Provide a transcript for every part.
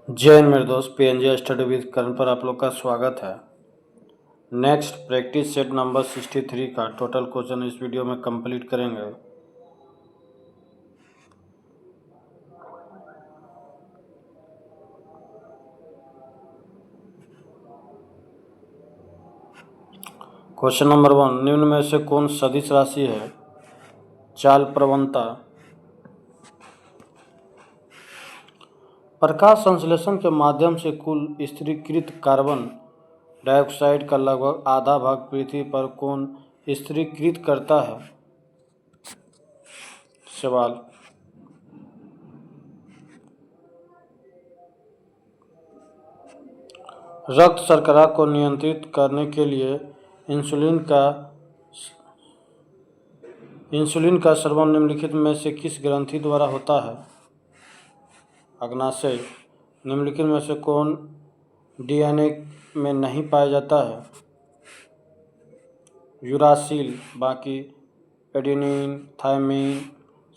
जय हिंद मेरे दोस्त, पीएनजी स्टडी विद करण पर आप लोग का स्वागत है। नेक्स्ट प्रैक्टिस सेट नंबर 63 का टोटल क्वेश्चन इस वीडियो में कंप्लीट करेंगे। क्वेश्चन नंबर 1, निम्न में से कौन सदिश राशि है? चाल प्रवणता। प्रकाश संश्लेषण के माध्यम से कुल स्थिरीकृत कार्बन डाइऑक्साइड का लगभग आधा भाग पृथ्वी पर कौन स्थिरीकृत करता है? सवाल। रक्त शर्करा को नियंत्रित करने के लिए इंसुलिन का स्राव निम्नलिखित में से किस ग्रंथि द्वारा होता है? अग्नाशय। निम्नलिखित में से कौन डीएनए में नहीं पाया जाता है? यूरासिल। बाकी एडेनिन, थायमिन,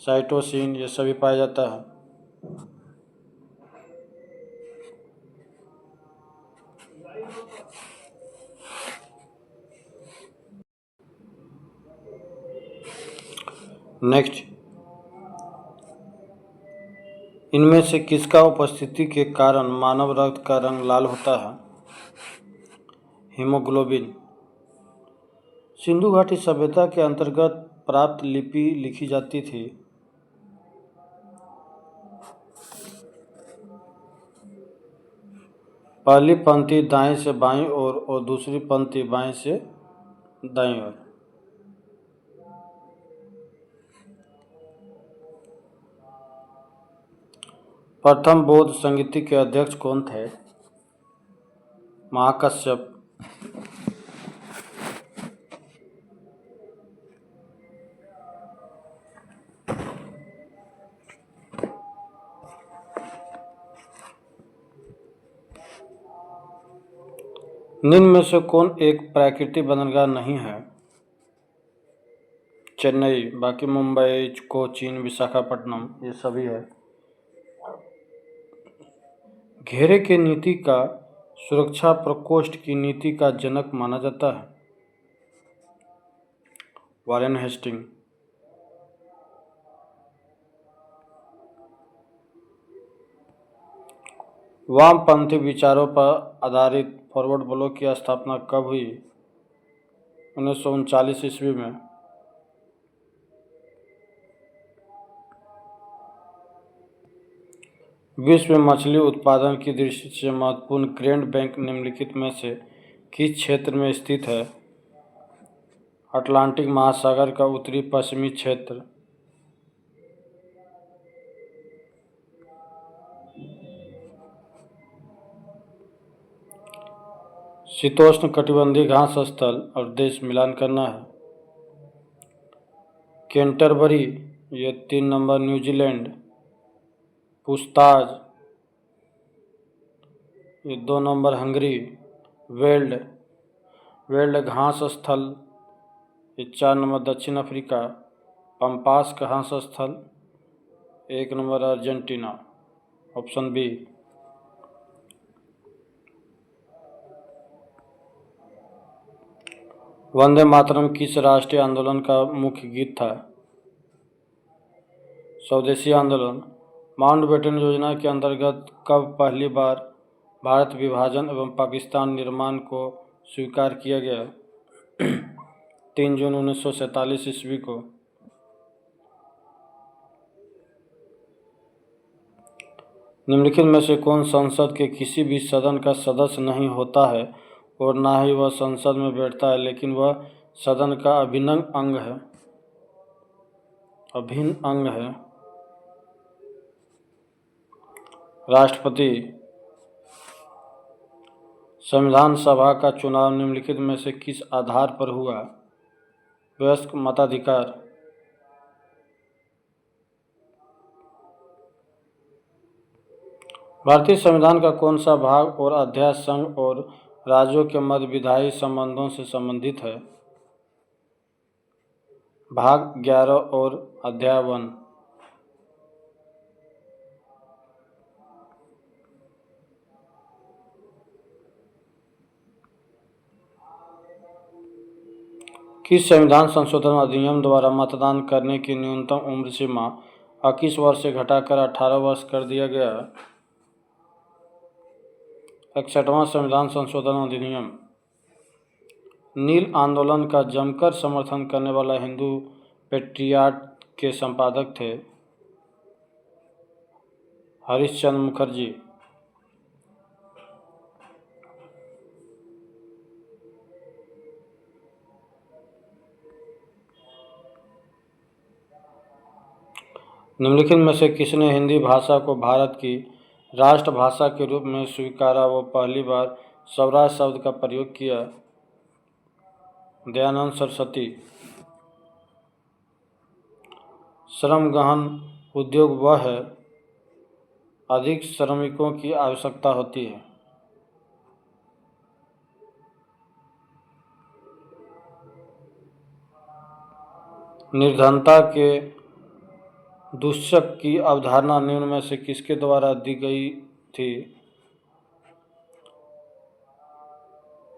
साइटोसिन ये सभी पाया जाता है। नेक्स्ट, इनमें से किसका उपस्थिति के कारण मानव रक्त का रंग लाल होता है? हीमोग्लोबिन। सिंधु घाटी सभ्यता के अंतर्गत प्राप्त लिपि लिखी जाती थी। पहली पंक्ति दाएं से बाईं ओर और दूसरी पंक्ति बाएं से दाईं ओर। प्रथम बौद्ध संगीति के अध्यक्ष कौन थे? महाकश्यप। निम्न में से कौन एक प्राकृतिक बंदरगाह नहीं है? चेन्नई। बाकी मुंबई, कोचीन, विशाखापट्टनम ये सभी है। घेरे के नीति का सुरक्षा प्रकोष्ठ की नीति का जनक माना जाता है? Warren Hasting. वामपंथी विचारों पर आधारित फॉरवर्ड ब्लॉक की स्थापना कब हुई? 1939 ईस्वी में। विश्व में मछली उत्पादन की दृष्टि से महत्वपूर्ण ग्रैंड बैंक निम्नलिखित में से किस क्षेत्र में स्थित है? अटलांटिक महासागर का उत्तरी पश्चिमी क्षेत्र। शीतोष्ण कटिबंधीय घास स्थल और देश मिलान करना है। कैंटरबरी ये 3 नंबर न्यूजीलैंड। पुछताछ ये 2 नंबर हंगरी। वेल्ड घास स्थल ये 4 नंबर दक्षिण अफ्रीका। पंपास घास स्थल 1 number Argentina. Option B. Vande Mataram किस राष्ट्रीय आंदोलन का मुख्य गीत था? स्वदेशी आंदोलन। माउंटबेटन योजना के अंतर्गत कब पहली बार भारत विभाजन एवं पाकिस्तान निर्माण को स्वीकार किया गया? 3 जून 1947 ईस्वी को। निम्नलिखित में से कौन संसद के किसी भी सदन का सदस्य नहीं होता है और ना ही वह संसद में बैठता है, लेकिन वह सदन का अभिन्न अंग है? राष्ट्रपति। संविधान सभा का चुनाव निम्नलिखित में से किस आधार पर हुआ? वयस्क मताधिकार। भारतीय संविधान का कौन सा भाग और अध्याय संघ और राज्यों के मध्य विधायी संबंधों से संबंधित है? भाग 11 और अध्याय 1। किस संविधान संशोधन अधिनियम द्वारा मतदान करने की न्यूनतम उम्र सीमा 21 वर्ष से घटाकर 18 वर्ष कर दिया गया? 61वां संविधान संशोधन अधिनियम। नील आंदोलन का जमकर समर्थन करने वाला हिंदू पेट्रियाट के संपादक थे? हरीशचंद्र मुखर्जी। निम्नलिखित में से किसने हिंदी भाषा को भारत की राष्ट्रभाषा के रूप में स्वीकारा व पहली बार स्वराज शब्द का प्रयोग किया? दयानंद सरस्वती। श्रम गहन उद्योग वह है अधिक श्रमिकों की आवश्यकता होती है। निर्धनता के दुष्चक की अवधारणा निम्न में से किसके द्वारा दी गई थी?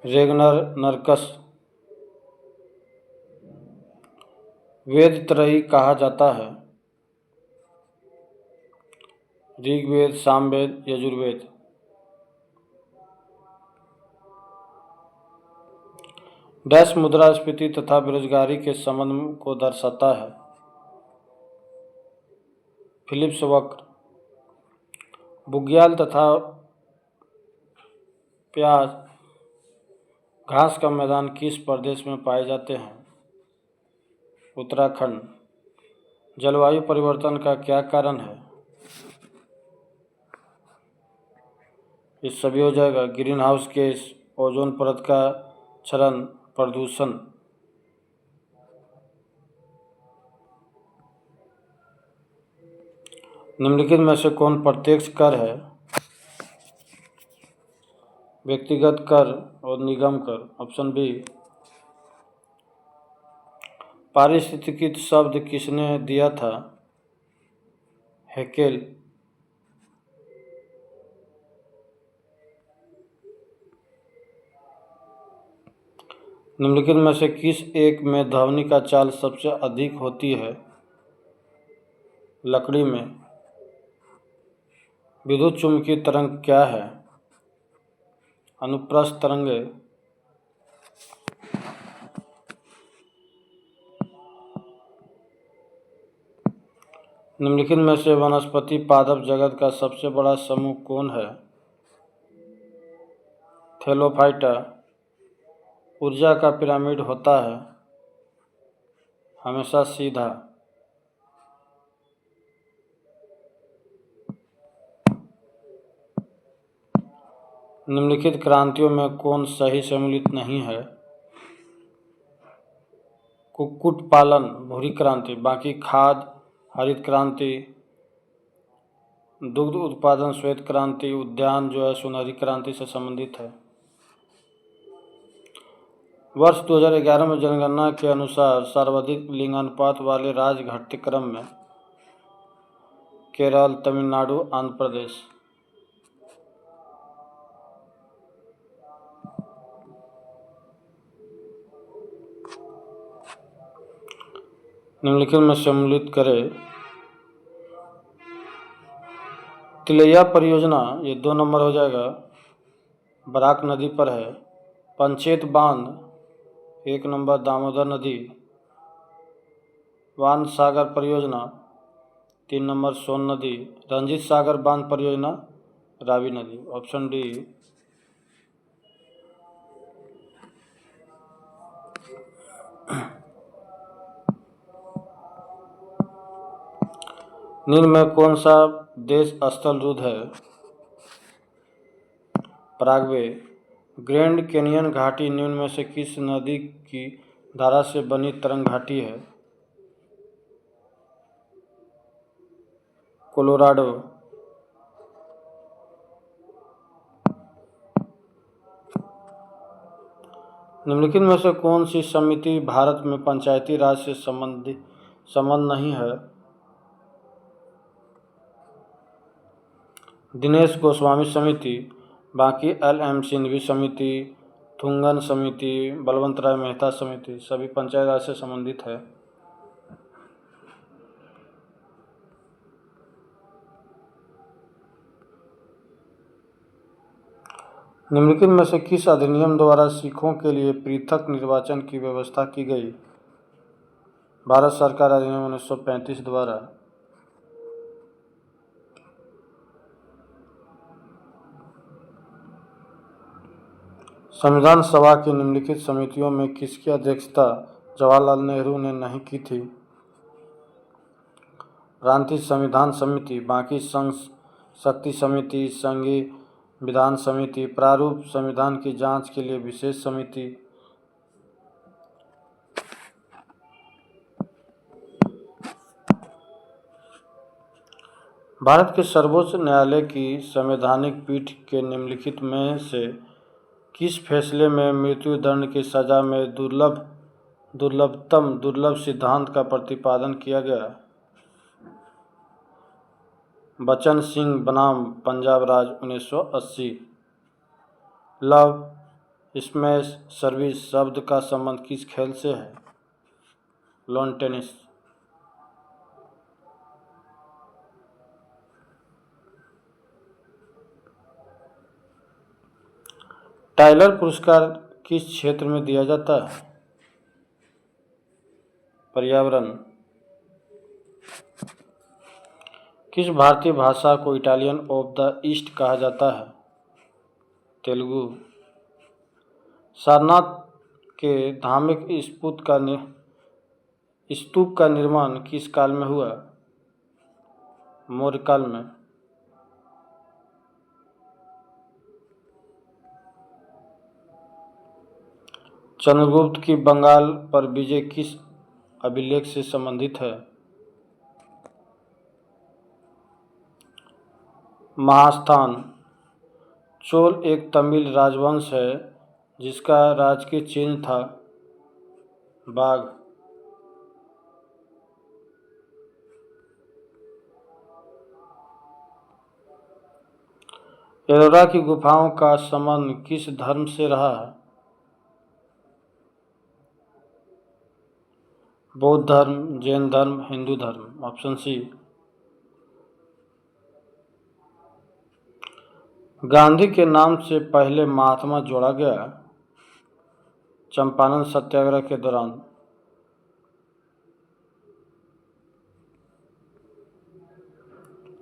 रेगनर नरकस। वेद त्रयी कहा जाता है? ऋग्वेद, सामवेद, यजुर्वेद। डैश मुद्रास्फीति तथा बेरोजगारी के संबंध को दर्शाता है? फिलिप्स वक्र। बुग्याल तथा प्याज घास का मैदान किस प्रदेश में पाए जाते हैं? उत्तराखंड। जलवायु परिवर्तन का क्या कारण है? ये सभी हो जाएगा ग्रीन हाउस गैस, ओजोन परत का क्षरण, प्रदूषण। निम्नलिखित में से कौन प्रत्यक्ष कर है? व्यक्तिगत कर और निगम कर। Option B. पारिस्थितिकी शब्द किसने दिया था? हेकेल। निम्नलिखित में से किस एक में ध्वनि का चाल सबसे अधिक होती है? लकड़ी में। विद्युत चुम्बकीय तरंग क्या है? अनुप्रस्थ तरंगे। निम्नलिखित में से वनस्पति पादप जगत का सबसे बड़ा समूह कौन है? थैलोफाइटा। ऊर्जा का पिरामिड होता है हमेशा सीधा। निम्नलिखित क्रांतियों में कौन सही सम्मिलित नहीं है? कुक्कुट पालन भूरी क्रांति, बाकी खाद हरित क्रांति, दुग्ध उत्पादन श्वेत क्रांति, उद्यान जो है सुनहरी क्रांति से संबंधित है। वर्ष 2011 में जनगणना के अनुसार सर्वाधिक लिंगानुपात वाले राज्य घटते क्रम में केरल, तमिलनाडु, आंध्र प्रदेश। निम्नलिखित में सम्मिलित करें। तिलैया परियोजना ये 2 नंबर हो जाएगा, बराक नदी पर है। पंचेत बांध 1 नंबर, दामोदर नदी। वान सागर परियोजना 3 नंबर, सोन नदी। रंजीत सागर बांध परियोजना रावी नदी। Option D. निम्न में कौन सा देश स्थल रुद्ध है? पराग्वे। ग्रैंड कैनियन घाटी निम्न में से किस नदी की धारा से बनी तरंग घाटी है? कोलोराडो। निम्नलिखित में से कौन सी समिति भारत में पंचायती राज से संबंध नहीं है? दिनेश गोस्वामी समिति, बाकी एल एम सिंघवी समिति, थुंगन समिति, बलवंत राय मेहता समिति सभी पंचायत राज से संबंधित है। निम्नलिखित में से किस अधिनियम द्वारा सिखों के लिए पृथक निर्वाचन की व्यवस्था की गई? भारत सरकार अधिनियम 1935 द्वारा। संविधान सभा की निम्नलिखित समितियों में किसकी अध्यक्षता जवाहरलाल नेहरू ने नहीं की थी? प्रांतीय संविधान समिति, बाकी संघ शक्ति समिति, संघीय विधान समिति, प्रारूप संविधान की जांच के लिए विशेष समिति। भारत के सर्वोच्च न्यायालय की संवैधानिक पीठ के निम्नलिखित में से किस फैसले में मृत्युदंड की सजा में दुर्लभ सिद्धांत का प्रतिपादन किया गया? बचन सिंह बनाम पंजाब राज 1980। लव स्मैश सर्विस शब्द का संबंध किस खेल से है? Lawn tennis. टाइलर पुरस्कार किस क्षेत्र में दिया जाता है? पर्यावरण। किस भारतीय भाषा को इटालियन ऑफ द ईस्ट कहा जाता है? तेलुगु। सारनाथ के धार्मिक स्तूप का निर्माण किस काल में हुआ? मौर्य काल में। चंद्रगुप्त की बंगाल पर विजय किस अभिलेख से संबंधित है? महास्थान। चोल एक तमिल राजवंश है जिसका राजकीय चिन्ह था बाघ। एलोरा की गुफाओं का संबंध किस धर्म से रहा है? बौद्ध धर्म, जैन धर्म, हिंदू धर्म। Option C. गांधी के नाम से पहले महात्मा जोड़ा गया चंपारण सत्याग्रह के दौरान।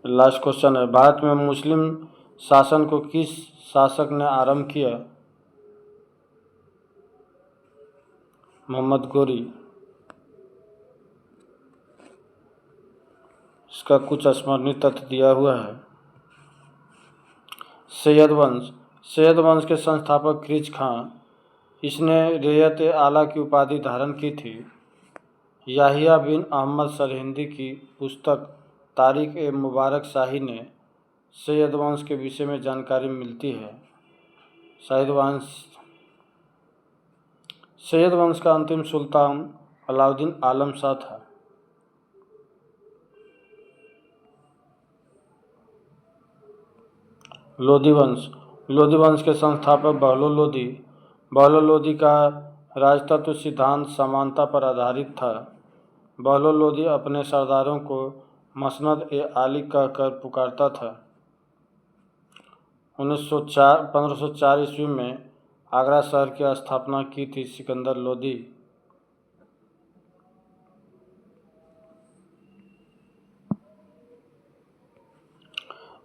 लास्ट क्वेश्चन है, भारत में मुस्लिम शासन को किस शासक ने आरंभ किया? मोहम्मद गोरी। इसका कुछ स्मरणीय तथ्य दिया हुआ है। सैयद वंश के संस्थापक क्रिच खां, इसने रियायत आला की उपाधि धारण की थी। याहिया बिन अहमद सरहिंदी की पुस्तक तारिक ए मुबारक शाही ने सैयद वंश के विषय में जानकारी मिलती है। सैयद वंश का अंतिम सुल्तान अलाउद्दीन आलम शाह था। लोधी वंश के संस्थापक बहलो लोधी का राजतत्व सिद्धांत समानता पर आधारित था। बहलो लोधी अपने सरदारों को मसनद ए आली कहकर पुकारता था। 1504 ईस्वी में आगरा शहर की स्थापना की थी सिकंदर लोधी।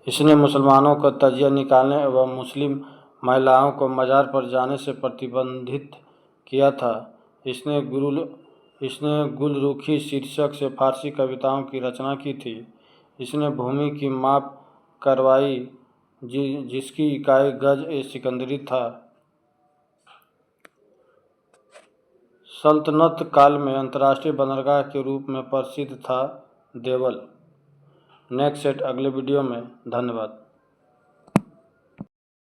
इसने मुसलमानों को तजिया निकालने एवं मुस्लिम महिलाओं को मज़ार पर जाने से प्रतिबंधित किया था। इसने गुलरुखी शीर्षक से फारसी कविताओं की रचना की थी। इसने भूमि की माप करवाई जिसकी इकाई गज ए सिकंदरी था। सल्तनत काल में अंतर्राष्ट्रीय बंदरगाह के रूप में प्रसिद्ध था देवल। नेक्स्ट सेट अगले वीडियो में। धन्यवाद।